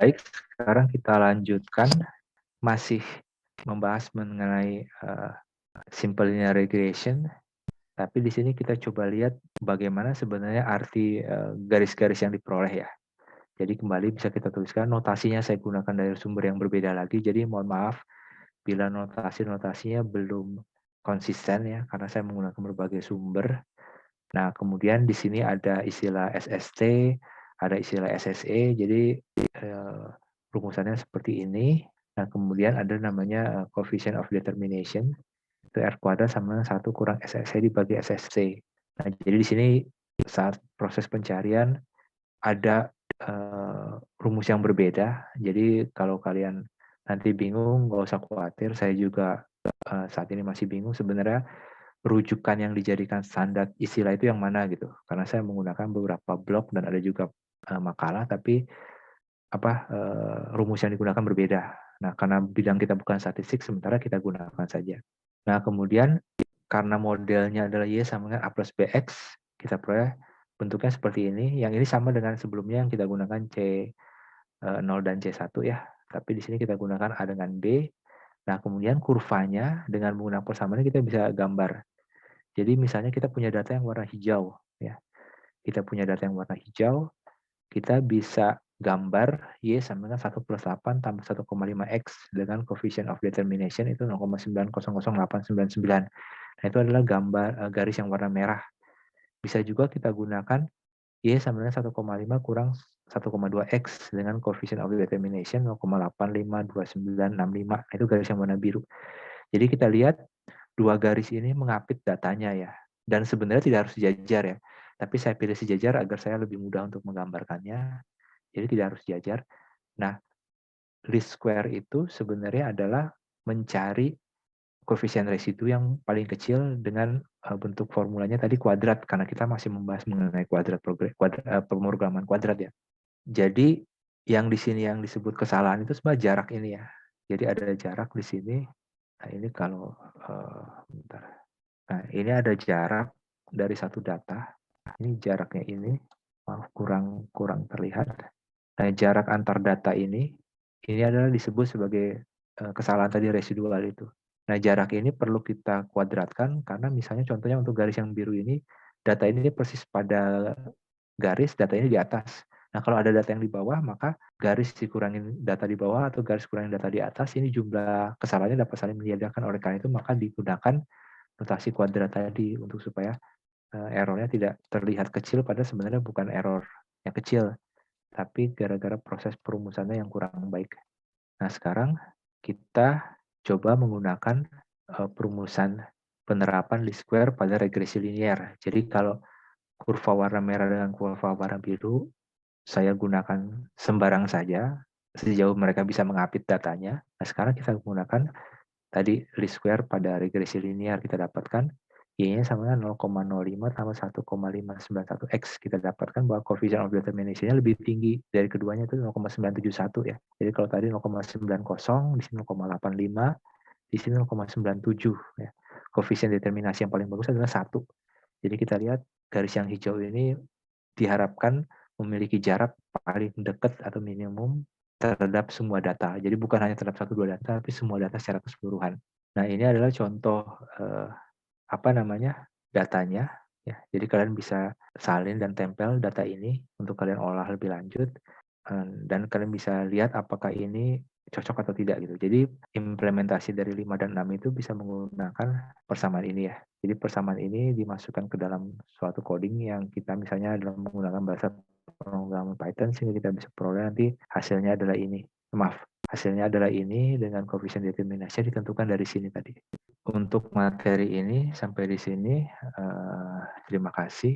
Baik, sekarang kita lanjutkan, masih membahas mengenai, simple linear regression, tapi di sini kita coba lihat bagaimana sebenarnya arti, garis-garis yang diperoleh ya. Jadi kembali bisa kita tuliskan, notasinya saya gunakan dari sumber yang berbeda lagi, jadi mohon maaf bila notasi-notasinya belum konsisten ya, karena saya menggunakan berbagai sumber. Nah, kemudian di sini ada istilah SST, ada istilah SSE, jadi rumusannya seperti ini. Nah, kemudian ada namanya coefficient of determination, itu R kuadrat sama 1 kurang SSE dibagi SSC. Nah, jadi di sini saat proses pencarian ada rumus yang berbeda. Jadi kalau kalian nanti bingung, nggak usah khawatir. Saya juga saat ini masih bingung sebenarnya rujukan yang dijadikan standar istilah itu yang mana gitu. Karena saya menggunakan beberapa blog dan ada juga makalah, tapi rumus yang digunakan berbeda. Nah, karena bidang kita bukan statistik, sementara kita gunakan saja. Nah, kemudian karena modelnya adalah Y sama dengan A plus BX, kita peroleh bentuknya seperti ini. Yang ini sama dengan sebelumnya yang kita gunakan C0 dan C1 ya. Tapi di sini kita gunakan A dengan B. Nah, kemudian kurvanya dengan menggunakan persamaan kita bisa gambar. Jadi misalnya kita punya data yang warna hijau ya. Kita punya data yang warna hijau, kita bisa gambar Y sama dengan 1 plus 8 tambah 1,5 X dengan coefficient of determination itu 0,9000899. Nah, itu adalah gambar garis yang warna merah. Bisa juga kita gunakan Y sama dengan 1,5 kurang 1,2 X dengan coefficient of determination 0,852965. Itu garis yang warna biru. Jadi kita lihat dua garis ini mengapit datanya ya. Dan sebenarnya tidak harus sejajar ya. Tapi saya pilih sejajar agar saya lebih mudah untuk menggambarkannya. Jadi tidak harus sejajar. Nah, least square itu sebenarnya adalah mencari koefisien residu yang paling kecil dengan bentuk formulanya tadi kuadrat, karena kita masih membahas mengenai pemrograman kuadrat ya. Jadi yang di sini yang disebut kesalahan itu sebenarnya jarak ini ya. Jadi ada jarak di sini. Nah, ini kalau bentar. Nah, ini ada jarak dari satu data. Ini jaraknya ini, maaf kurang terlihat. Nah, jarak antar data ini adalah disebut sebagai kesalahan tadi residual itu. Nah, jarak ini perlu kita kuadratkan karena misalnya contohnya untuk garis yang biru ini, data ini persis pada garis, data ini di atas. Nah, kalau ada data yang di bawah, maka garis dikurangin data di bawah atau garis kurangin data di atas, ini jumlah kesalahannya dapat saling meniadakan. Oleh karena itu, maka digunakan notasi kuadrat tadi untuk supaya errornya tidak terlihat kecil, padahal sebenarnya bukan error yang kecil, tapi gara-gara proses perumusannya yang kurang baik. Nah, sekarang kita coba menggunakan perumusan penerapan least square pada regresi linear. Jadi kalau kurva warna merah dengan kurva warna biru, saya gunakan sembarang saja, sejauh mereka bisa mengapit datanya. Nah, sekarang kita menggunakan tadi least square pada regresi linear, kita dapatkan Y-nya sama dengan 0,05 tambah 1,591 X. Kita dapatkan bahwa coefficient of determination-nya lebih tinggi dari keduanya, itu 0,971 ya. Jadi kalau tadi 0,90, di sini 0,85, di sini 0,97 ya. Koefisien determinasi yang paling bagus adalah 1. Jadi kita lihat garis yang hijau ini diharapkan memiliki jarak paling dekat atau minimum terhadap semua data. Jadi bukan hanya terhadap satu dua data, tapi semua data secara keseluruhan. Nah, ini adalah contoh datanya ya. Jadi kalian bisa salin dan tempel data ini untuk kalian olah lebih lanjut, dan kalian bisa lihat apakah ini cocok atau tidak gitu. Jadi implementasi dari 5 dan 6 itu bisa menggunakan persamaan ini ya. Jadi persamaan ini dimasukkan ke dalam suatu coding yang kita misalnya dalam menggunakan bahasa pemrograman Python, sehingga kita bisa peroleh nanti hasilnya adalah ini. Maaf, hasilnya adalah ini dengan coefficient determinasi ditentukan dari sini tadi. Untuk materi ini sampai di sini, terima kasih.